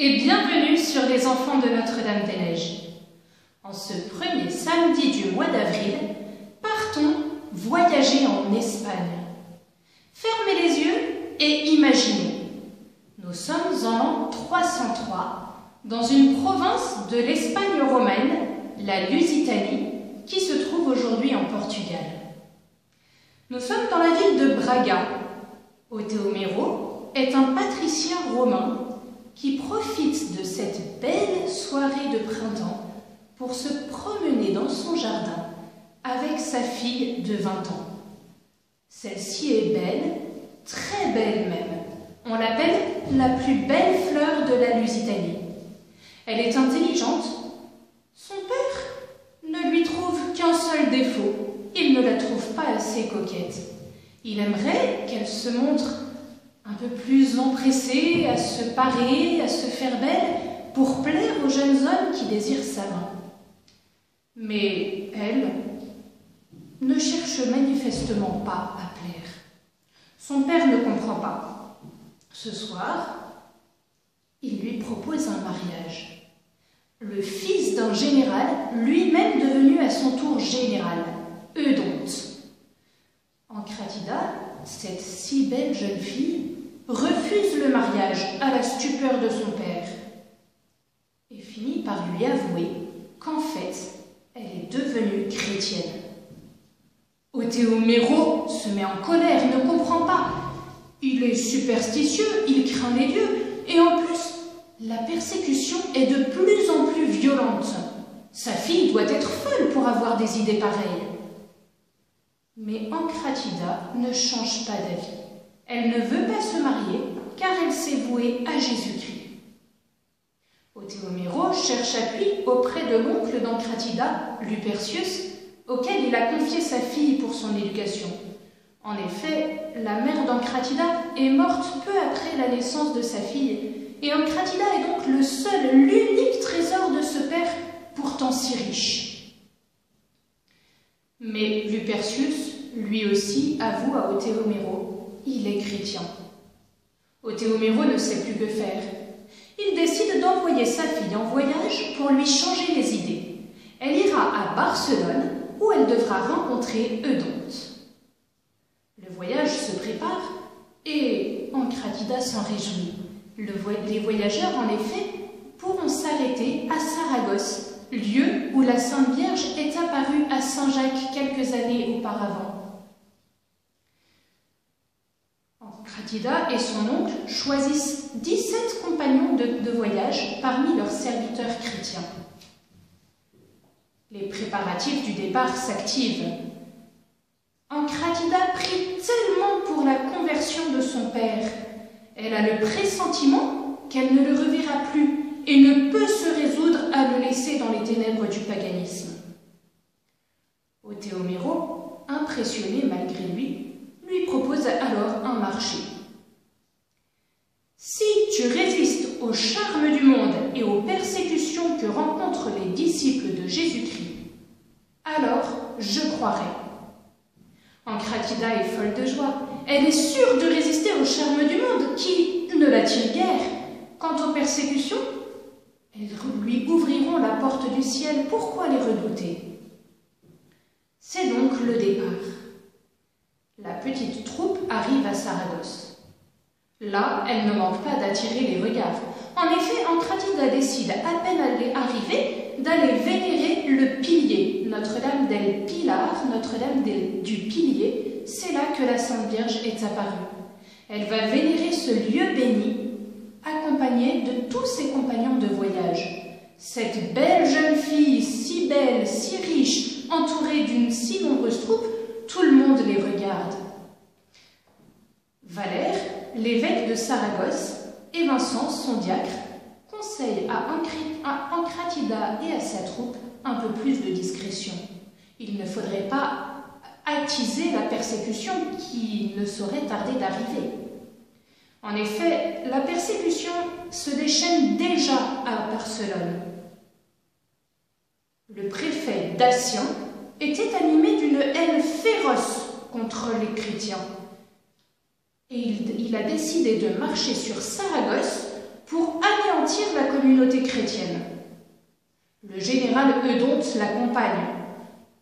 et bienvenue sur les enfants de Notre-Dame-des-Neiges. En ce premier samedi du mois d'avril, partons voyager en Espagne. Fermez les yeux et imaginez. Nous sommes en l'an 303, dans une province de l'Espagne romaine, la Lusitanie, qui se trouve aujourd'hui en Portugal. Nous sommes dans la ville de Braga. Otheomero est un patricien romain qui profite de cette belle soirée de printemps pour se promener dans son jardin avec sa fille de 20 ans. Celle-ci est belle, très belle même. On l'appelle la plus belle fleur de la Lusitanie. Elle est intelligente. Son père ne lui trouve qu'un seul défaut. Il ne la trouve pas assez coquette. Il aimerait qu'elle se montre un peu plus empressée à se parer, à se faire belle pour plaire aux jeunes hommes qui désirent sa main. Mais elle ne cherche manifestement pas à plaire. Son père ne comprend pas. Ce soir, il lui propose un mariage. Le fils d'un général, lui-même devenu à son tour général, Eudonte. Ancratida, cette si belle jeune fille, refuse le mariage à la stupeur de son père et finit par lui avouer qu'en fait, elle est devenue chrétienne. Otheomero se met en colère, ne comprend pas. Il est superstitieux, il craint les dieux, et en plus, la persécution est de plus en plus violente. Sa fille doit être folle pour avoir des idées pareilles. Mais Ancratida ne change pas d'avis. Elle ne veut pas se marier car elle s'est vouée à Jésus-Christ. Otheomero cherche appui auprès de l'oncle d'Ancratida, Lupercius, auquel il a confié sa fille pour son éducation. En effet, la mère d'Ancratida est morte peu après la naissance de sa fille, et Ancratida est donc le seul, l'unique trésor de ce père, pourtant si riche. Mais Lupercius, lui aussi, avoue à Otheomero, il est chrétien. Otheomero ne sait plus que faire. Il décide d'envoyer sa fille en voyage pour lui changer les idées. Elle ira à Barcelone, où elle devra rencontrer Eudonte. Le voyage se prépare et Ancratida s'en réjouit. Les voyageurs, en effet, pourront s'arrêter à Saragosse, lieu où la Sainte Vierge est apparue à Saint-Jacques quelques années auparavant. Ancratida et son oncle choisissent 17 compagnons de voyage parmi leurs serviteurs chrétiens. Les préparatifs du départ s'activent. Ancratida prie tellement pour la conversion de son père. Elle a le pressentiment qu'elle ne le reverra plus et ne peut se résoudre à le laisser dans les ténèbres du paganisme. Otheomero, impressionné malgré lui propose alors un marché. Si tu résistes au charme du monde et aux persécutions que rencontrent les disciples de Jésus-Christ, alors je croirai. Ancratida est folle de joie. Elle est sûre de résister au charme du monde qui ne l'attire guère. Quant aux persécutions, elles lui ouvriront la porte du ciel. Pourquoi les redouter? C'est donc le départ. La petite troupe arrive à Saragosse. Là, elle ne manque pas d'attirer les regards. En effet, Ancratida décide, à peine arrivée, d'aller vénérer le pilier, Notre-Dame del Pilar, Notre-Dame du Pilier. C'est là que la Sainte Vierge est apparue. Elle va vénérer ce lieu béni, accompagnée de tous ses compagnons de voyage. Cette belle jeune fille, si belle, si riche, entourée d'une si nombreuse troupe, tout le monde les regarde. Valère, l'évêque de Saragosse, et Vincent, son diacre, conseillent à Ancratida et à sa troupe un peu plus de discrétion. Il ne faudrait pas attiser la persécution qui ne saurait tarder d'arriver. En effet, la persécution se déchaîne déjà à Barcelone. Le préfet Datien était animé d'une haine féroce contre les chrétiens. Et il a décidé de marcher sur Saragosse pour anéantir la communauté chrétienne. Le général Eudonte l'accompagne.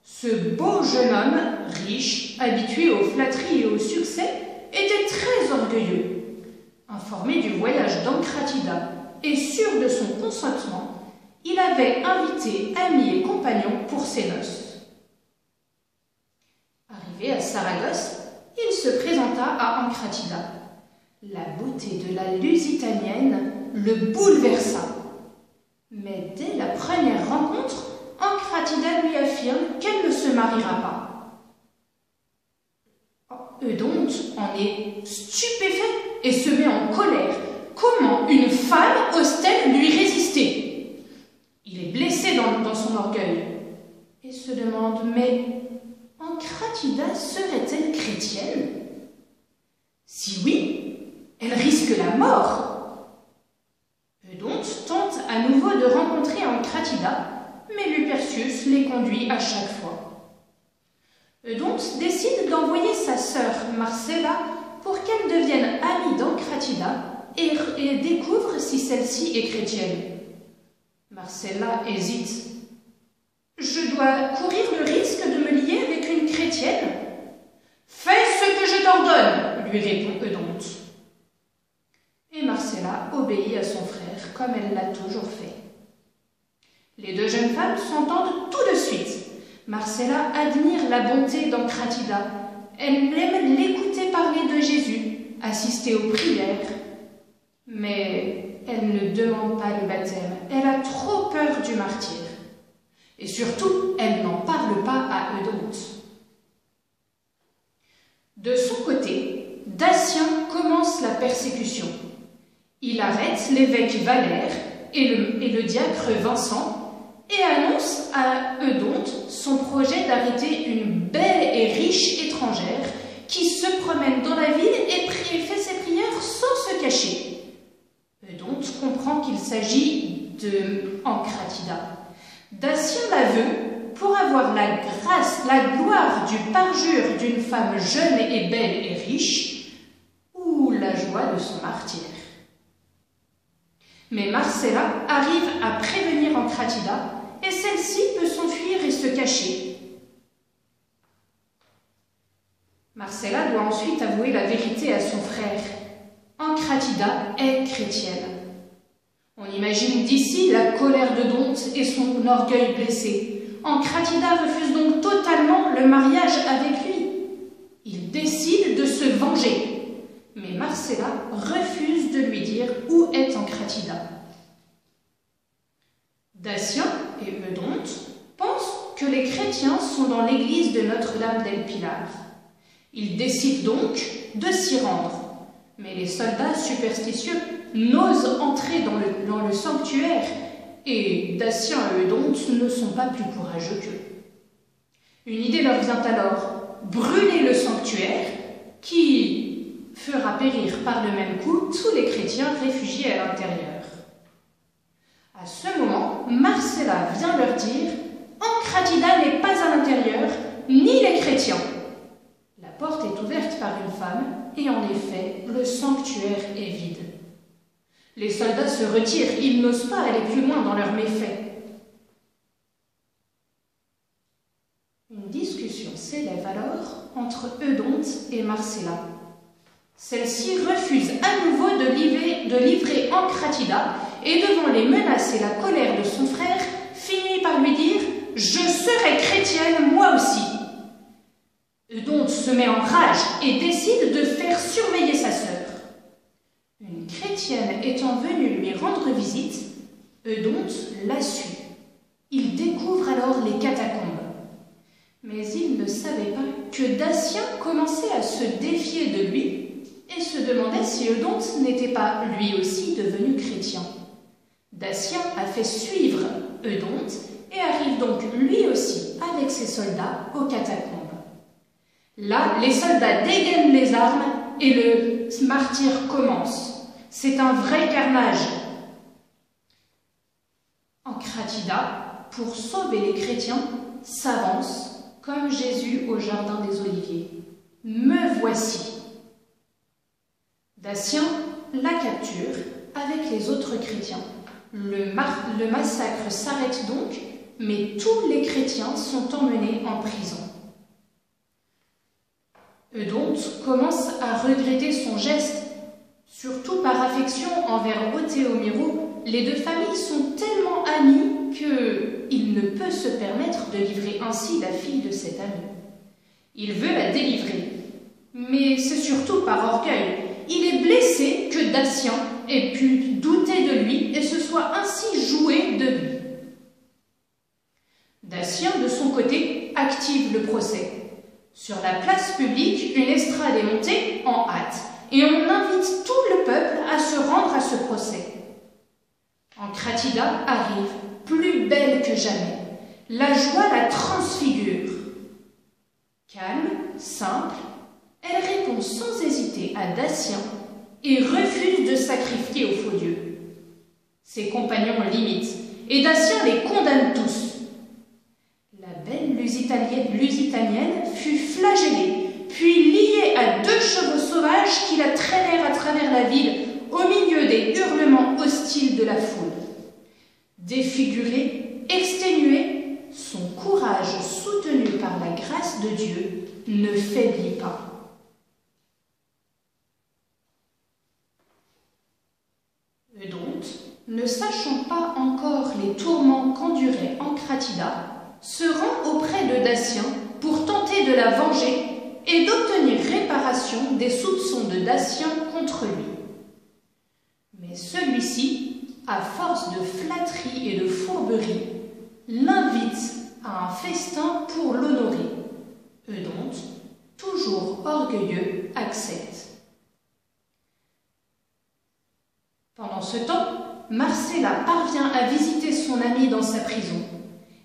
Ce beau jeune homme, riche, habitué aux flatteries et au succès, était très orgueilleux. Informé du voyage d'Ancratida et sûr de son consentement, il avait invité amis et compagnons pour ses noces. Arrivé à Saragosse, il se présenta à Ancratida. La beauté de la Lusitanienne le bouleversa. Mais dès la première rencontre, Ancratida lui affirme qu'elle ne se mariera pas. Eudonte en est stupéfait et se met en colère. Comment une femme ose-t-elle lui résister? Il est blessé dans son orgueil et se demande, mais Ancratida serait-elle chrétienne? Si oui, elle risque la mort. Eudonte tente à nouveau de rencontrer Ancratida, mais Lupercius les conduit à chaque fois. Eudonte décide d'envoyer sa sœur Marcella pour qu'elle devienne amie d'Ancratida et découvre si celle-ci est chrétienne. Marcella hésite. « Je dois courir le risque de me lier avec une chrétienne ?»« Fais ce que je t'ordonne, lui répond Eudonte. Et Marcella obéit à son frère comme elle l'a toujours fait. Les deux jeunes femmes s'entendent tout de suite. Marcella admire la bonté d'Ancratida. Elle aime l'écouter parler de Jésus, assister aux prières. Mais elle ne demande pas le baptême. Elle a trop peur du martyre. Et surtout, elle n'en parle pas à Eudonte. De son côté, Datien commence la persécution. Il arrête l'évêque Valère et le diacre Vincent et annonce à Eudonte son projet d'arrêter une belle et riche étrangère qui se promène dans la ville et fait ses prières sans se cacher. Eudonte comprend qu'il s'agit de Ancratida. Datien la veut pour avoir la grâce, la gloire du parjure d'une femme jeune et belle et riche, ou la joie de son martyre. Mais Marcella arrive à prévenir Ancratida et celle-ci peut s'enfuir et se cacher. Marcella doit ensuite avouer la vérité à son frère. Ancratida est chrétienne. On imagine d'ici la colère d'Eudonte et son orgueil blessé. Ancratida refuse donc totalement le mariage avec lui. Il décide de se venger. Mais Marcella refuse de lui dire où est Ancratida. Datien et Eudonte pensent que les chrétiens sont dans l'église de Notre-Dame del Pilar. Ils décident donc de s'y rendre. Mais les soldats superstitieux n'osent entrer dans le sanctuaire et Datien et Eudonte ne sont pas plus courageux qu'eux. Une idée leur vient alors, brûler le sanctuaire qui fera périr par le même coup tous les chrétiens réfugiés à l'intérieur. À ce moment, Marcella vient leur dire « Ancratida n'est pas à l'intérieur, ni les chrétiens ». La porte est ouverte par une femme et en effet, le sanctuaire est vide. Les soldats se retirent, ils n'osent pas aller plus loin dans leurs méfaits. Une discussion s'élève alors entre Eudonte et Marcella. Celle-ci refuse à nouveau de livrer Ancratida et devant les menaces et la colère de son frère, finit par lui dire « Je serai chrétienne moi aussi ». Eudonte se met en rage et décide de faire surveiller sa sœur. Une chrétienne étant venue lui rendre visite, Eudonte la suit. Il découvre alors les catacombes. Mais il ne savait pas que Datien commençait à se défier de lui et se demandait si Eudonte n'était pas lui aussi devenu chrétien. Datien a fait suivre Eudonte et arrive donc lui aussi avec ses soldats aux catacombes. Là, les soldats dégainent les armes et le martyre commence. C'est un vrai carnage. Ancratida, pour sauver les chrétiens, s'avance comme Jésus au jardin des Oliviers. « Me voici !» Datien la capture avec les autres chrétiens. Le massacre s'arrête donc, mais tous les chrétiens sont emmenés en prison. Eudonte commence à regretter son geste, surtout par affection envers Othéomiro. Les deux familles sont tellement amies qu'il ne peut se permettre de livrer ainsi la fille de cet ami. Il veut la délivrer, mais c'est surtout par orgueil. Il est blessé que Datien ait pu douter de lui et se soit ainsi joué de lui. Datien, de son côté, active le procès. Sur la place publique, une estrade est montée en hâte et on invite tout le peuple à se rendre à ce procès. Encratida arrive, plus belle que jamais. La joie la transfigure. Calme, simple, elle répond sans hésiter à Datien et refuse de sacrifier au faux Dieu. Ses compagnons l'imitent et Datien les condamne tous. La belle Lusitanienne fut flagellée, puis liée à 2 chevaux sauvages qui la traînèrent à travers la ville au milieu des hurlements hostiles de la foule. Défigurée, exténuée, son courage soutenu par la grâce de Dieu ne faiblit pas. Eudonte, ne sachant pas encore les tourments qu'endurait Encratida, se rend auprès de Datien pour tenter de la venger et d'obtenir réparation des soupçons de Datien contre lui. Mais celui-ci, à force de flatterie et de fourberie, l'invite à un festin pour l'honorer. Eudonte, toujours orgueilleux, accepte. Pendant ce temps, Marcella parvient à visiter son amie dans sa prison,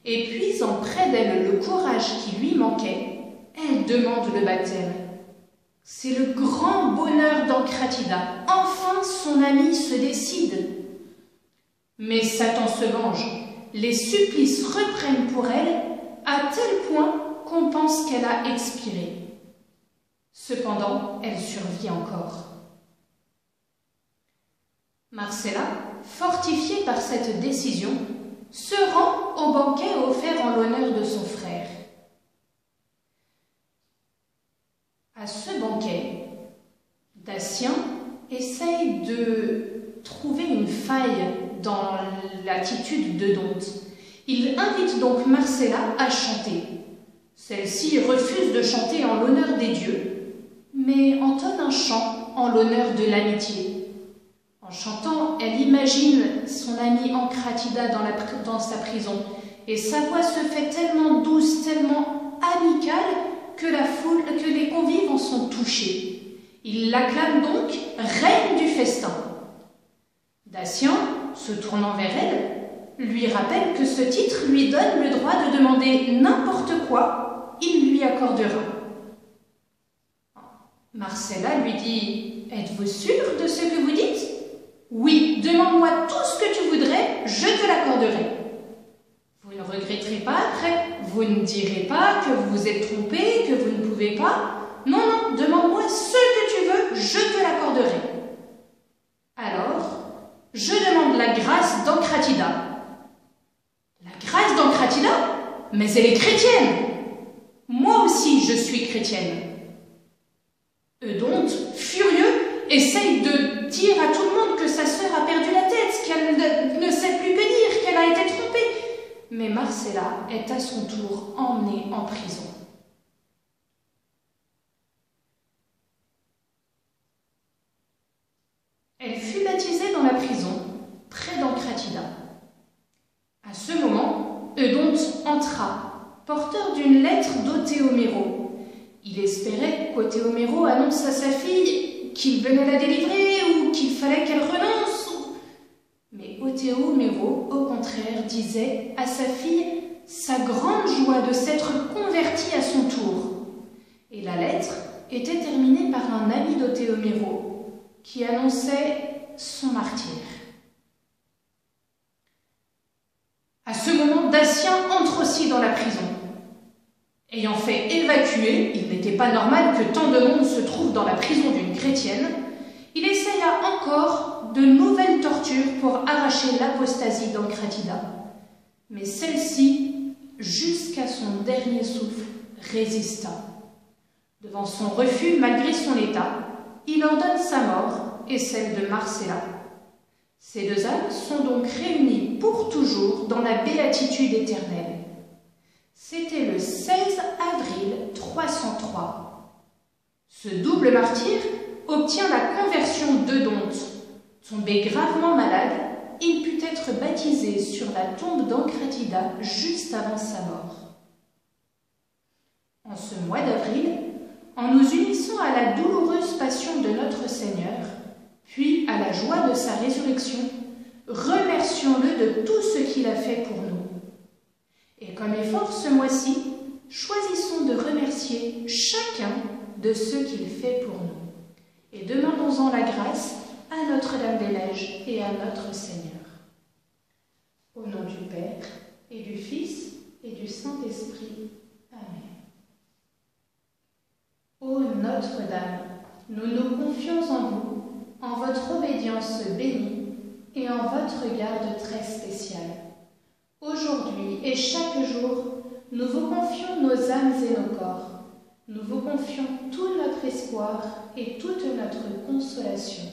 et puisant près d'elle le courage qui lui manquait, elle demande le baptême. C'est le grand bonheur d'Encratida. Enfin, son amie se décide. Mais Satan se venge. Les supplices reprennent pour elle, à tel point qu'on pense qu'elle a expiré. Cependant, elle survit encore. Marcella, fortifiée par cette décision, se rend au banquet offert en l'honneur de son frère. À ce banquet, Datien essaye de trouver une faille dans l'attitude d'Eudonte. Il invite donc Marcella à chanter. Celle-ci refuse de chanter en l'honneur des dieux, mais entonne un chant en l'honneur de l'amitié. En chantant, elle imagine son amie Encratida dans sa prison, et sa voix se fait tellement douce, tellement amicale, que les convives en sont touchés. Ils l'acclament donc reine du festin. Datien, se tournant vers elle, lui rappelle que ce titre lui donne le droit de demander n'importe quoi, il lui accordera. Marcella lui dit « Êtes-vous sûr de ce que vous dites ? Oui, demande-moi tout ce que tu voudrais, je te l'accorderai. Vous ne regretterez pas après, vous ne direz pas que vous vous êtes trompé, que vous ne pouvez pas. Non, non, demande-moi ce que tu veux, je te l'accorderai. Alors, je demande la grâce d'Encratida. La grâce d'Encratida? Mais elle est chrétienne. Moi aussi, je suis chrétienne. Eudonte, furieux, essaye de dire à tout le monde que sa sœur a perdu la tête, qu'elle ne sait plus que dire, qu'elle a été trompée. Mais Marcella est à son tour emmenée en prison. Elle fut baptisée dans la prison, près d'Encratida. À ce moment, Eudonte entra, porteur d'une lettre d'Othéomiro. Il espérait qu'Othéomiro annonce à sa fille qu'il venait la délivrer ou qu'il fallait qu'elle renonce. Mais Othéomiro, au contraire, disait à sa fille sa grande joie de s'être convertie à son tour. Et la lettre était terminée par un ami d'Othéomiro qui annonçait son martyre. À ce moment, Datien entre aussi dans la prison. Ayant fait évacuer, il n'était pas normal que tant de monde se trouve dans la prison d'une chrétienne, il essaya encore de nouvelles tortures pour arracher l'apostasie d'Ancratida. Mais celle-ci, jusqu'à son dernier souffle, résista. Devant son refus, malgré son état, il ordonne sa mort et celle de Marcella. Ces deux âmes sont donc réunies pour toujours dans la béatitude éternelle. C'était le 16 avril 303. Ce double martyr obtient la conversion d'Eudonte. Tombé gravement malade, il put être baptisé sur la tombe d'Ancratida juste avant sa mort. En ce mois d'avril, en nous unissant à la douloureuse passion de notre Seigneur, puis à la joie de sa résurrection, remercions-le de tout ce qu'il a fait pour nous. Et comme effort ce mois-ci, choisissons de remercier chacun de ce qu'il fait pour nous. Et demandons-en la grâce à Notre-Dame des Neiges et à notre Seigneur. Au nom du Père, et du Fils, et du Saint-Esprit. Amen. Ô Notre-Dame, nous nous confions en vous, en votre obédience bénie et en votre garde très spéciale. Aujourd'hui et chaque jour, nous vous confions nos âmes et nos corps. Nous vous confions tout notre espoir et toute notre consolation,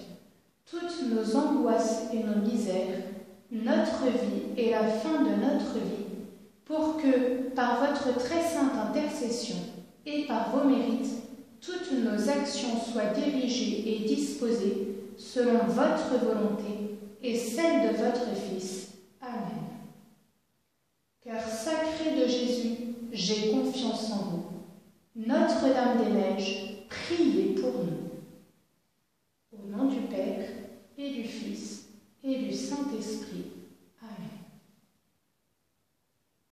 toutes nos angoisses et nos misères, notre vie et la fin de notre vie, pour que, par votre très sainte intercession et par vos mérites, toutes nos actions soient dirigées et disposées selon votre volonté et celle de votre Fils. Amen. Cœur sacré de Jésus, j'ai confiance en vous. Notre-Dame des Neiges, priez pour nous. Au nom du Père, et du Fils, et du Saint-Esprit.